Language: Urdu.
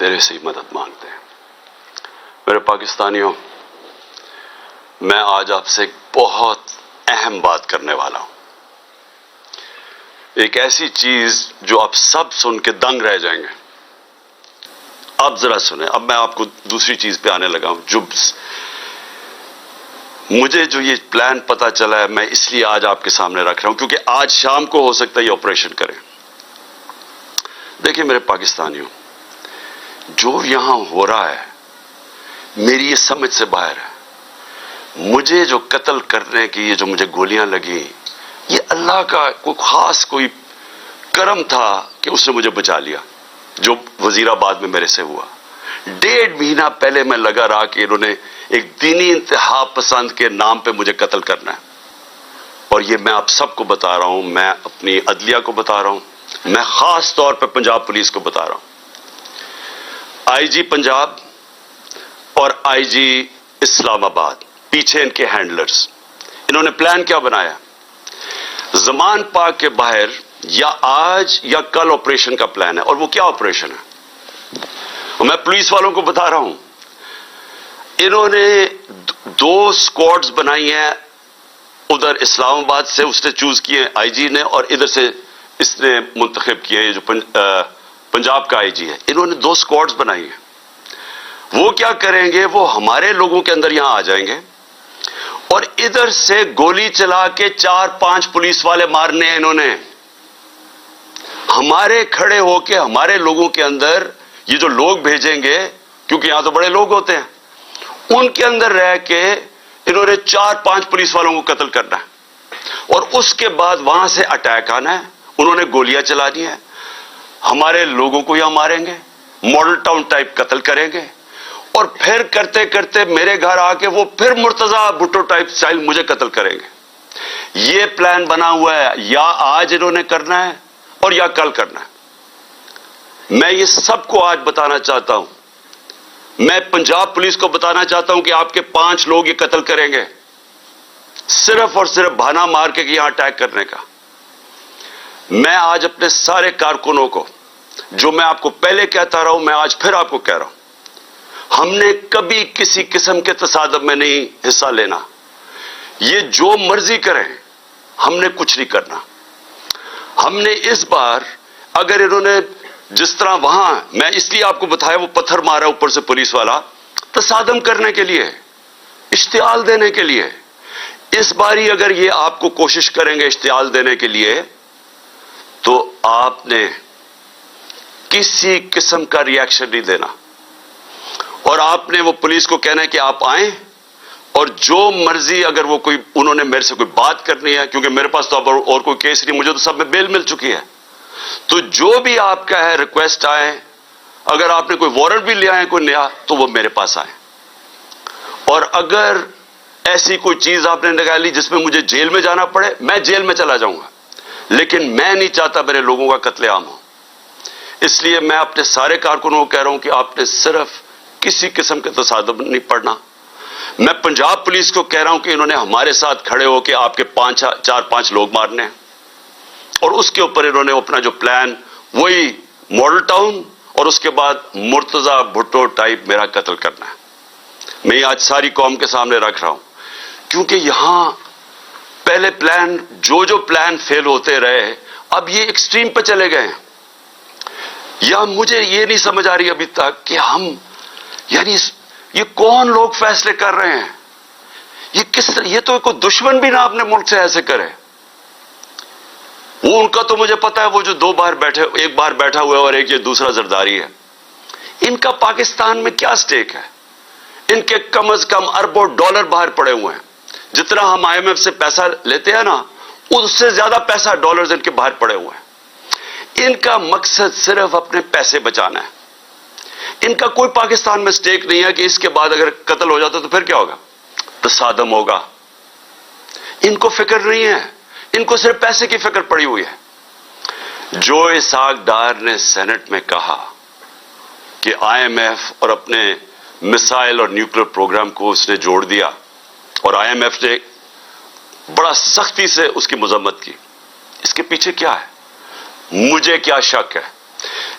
تیرے سے ہی مدد مانگتے ہیں۔ میرے پاکستانیوں، میں آج آپ سے ایک بہت اہم بات کرنے والا ہوں، ایک ایسی چیز جو آپ سب سن کے دنگ رہ جائیں گے۔ اب ذرا سنیں، اب میں آپ کو دوسری چیز پہ آنے لگا ہوں۔ مجھے جو یہ پلان پتا چلا ہے، میں اس لیے آج آپ کے سامنے رکھ رہا ہوں کیونکہ آج شام کو ہو سکتا ہے یہ آپریشن کریں۔ دیکھیں میرے پاکستانیوں، جو یہاں ہو رہا ہے میری یہ سمجھ سے باہر ہے۔ مجھے جو قتل کرنے کی یہ جو مجھے گولیاں لگی، یہ اللہ کا کوئی خاص کوئی کرم تھا کہ اس نے مجھے بچا لیا، جو وزیر آباد میں میرے سے ہوا۔ 1.5 مہینہ پہلے میں لگا رہا کہ انہوں نے ایک دینی انتہا پسند کے نام پہ مجھے قتل کرنا ہے، اور یہ میں آپ سب کو بتا رہا ہوں، میں اپنی عدلیہ کو بتا رہا ہوں، میں خاص طور پہ پنجاب پولیس کو بتا رہا ہوں۔ آئی جی پنجاب اور آئی جی اسلام آباد پیچھے ان کے ہینڈلرز، انہوں نے پلان کیا بنایا؟ زمان پاک کے باہر یا آج یا کل آپریشن کا پلان ہے، اور وہ کیا آپریشن ہے؟ میں پولیس والوں کو بتا رہا ہوں، انہوں نے 2 اسکواڈز بنائی ہیں، ادھر اسلام آباد سے اس نے چوز کیے آئی جی نے، اور ادھر سے اس نے منتخب کیے یہ جو پنجاب کا آئی جی ہے۔ انہوں نے 2 اسکواڈز بنائی ہیں۔ وہ کیا کریں گے؟ وہ ہمارے لوگوں کے اندر یہاں آ جائیں گے اور ادھر سے گولی چلا کے 4-5 پولیس والے مارنے ہیں انہوں نے۔ ہمارے کھڑے ہو کے ہمارے لوگوں کے اندر یہ جو لوگ بھیجیں گے، کیونکہ یہاں تو بڑے لوگ ہوتے ہیں، ان کے اندر رہ کے انہوں نے 4-5 پولیس والوں کو قتل کرنا ہے، اور اس کے بعد وہاں سے اٹیک آنا ہے، انہوں نے گولیاں چلانی ہے، ہمارے لوگوں کو یہاں ماریں گے، ماڈل ٹاؤن ٹائپ قتل کریں گے، اور پھر کرتے کرتے میرے گھر آ کے وہ پھر مرتضی بھٹو ٹائپ سٹائل مجھے قتل کریں گے۔ یہ پلان بنا ہوا ہے، یا آج انہوں نے کرنا ہے اور یا کل کرنا ہے۔ میں یہ سب کو آج بتانا چاہتا ہوں، میں پنجاب پولیس کو بتانا چاہتا ہوں کہ آپ کے 5 لوگ یہ قتل کریں گے، صرف اور صرف بہانہ مار کے یہاں اٹیک کرنے کا۔ میں آج اپنے سارے کارکنوں کو، جو میں آپ کو پہلے کہتا رہا ہوں، میں آج پھر آپ کو کہہ رہا ہوں، ہم نے کبھی کسی قسم کے تصادم میں نہیں حصہ لینا۔ یہ جو مرضی کریں، ہم نے کچھ نہیں کرنا۔ ہم نے اس بار، اگر انہوں نے جس طرح وہاں، میں اس لیے آپ کو بتایا وہ پتھر مارا اوپر سے پولیس والا، تصادم کرنے کے لیے، اشتعال دینے کے لیے۔ اس باری اگر یہ آپ کو کوشش کریں گے اشتعال دینے کے لیے، تو آپ نے کسی قسم کا ری ایکشن نہیں دینا، اور آپ نے وہ پولیس کو کہنا ہے کہ آپ آئیں، اور جو مرضی اگر وہ کوئی انہوں نے میرے سے کوئی بات کرنی ہے، کیونکہ میرے پاس تو اب اور کوئی کیس نہیں، مجھے تو سب میں بیل مل چکی ہے، تو جو بھی آپ کا ہے ریکویسٹ آئے، اگر آپ نے کوئی وارنٹ بھی لیا ہے کوئی نیا، تو وہ میرے پاس آئے، اور اگر ایسی کوئی چیز آپ نے نکالی جس میں مجھے جیل میں جانا پڑے، میں جیل میں چلا جاؤں گا، لیکن میں نہیں چاہتا میرے لوگوں کا قتل عام ہو۔ اس لیے میں اپنے سارے کارکنوں کو کہہ رہا ہوں کہ آپ نے صرف کسی قسم کے تصادم نہیں پڑنا۔ میں پنجاب پولیس کو کہہ رہا ہوں کہ انہوں نے ہمارے ساتھ کھڑے ہو کے آپ کے 4-5 لوگ مارنے ہیں، اور اس کے اوپر انہوں نے اپنا جو پلان، وہی ماڈل ٹاؤن اور اس کے بعد مرتضی بھٹو ٹائپ میرا قتل کرنا ہے۔ میں یہ آج ساری قوم کے سامنے رکھ رہا ہوں، کیونکہ یہاں پہلے پلان، جو پلان فیل ہوتے رہے، اب یہ ایکسٹریم پہ چلے گئے ہیں۔ یا مجھے یہ نہیں سمجھ آ رہی ابھی تک کہ ہم، یعنی یہ کون لوگ فیصلے کر رہے ہیں؟ یہ کس طرح، یہ تو کوئی دشمن بھی نہ اپنے ملک سے ایسے کرے۔ وہ ان کا تو مجھے پتا ہے، وہ جو 2 بار بیٹھے، ایک بار بیٹھا ہوا ہے اور ایک یہ دوسرا زرداری ہے، ان کا پاکستان میں کیا سٹیک ہے؟ ان کے کم از کم اربوں ڈالر باہر پڑے ہوئے ہیں۔ جتنا ہم آئی ایم ایف سے پیسہ لیتے ہیں نا، اس سے زیادہ پیسہ ڈالرز ان کے باہر پڑے ہوئے ہیں۔ ان کا مقصد صرف اپنے پیسے بچانا ہے۔ ان کا کوئی پاکستان میں سٹیک نہیں ہے کہ اس کے بعد اگر قتل ہو جاتا تو پھر کیا ہوگا؟ تصادم ہوگا۔ ان کو فکر نہیں ہے، ان کو صرف پیسے کی فکر پڑی ہوئی ہے۔ جو اسحاق ڈار نے سینٹ میں کہا کہ آئی ایم ایف اور اپنے میسائل اور نیوکلیر پروگرام کو اس نے جوڑ دیا، اور آئی ایم ایف نے بڑا سختی سے اس کی مذمت کی، اس کے پیچھے کیا ہے؟ مجھے کیا شک ہے؟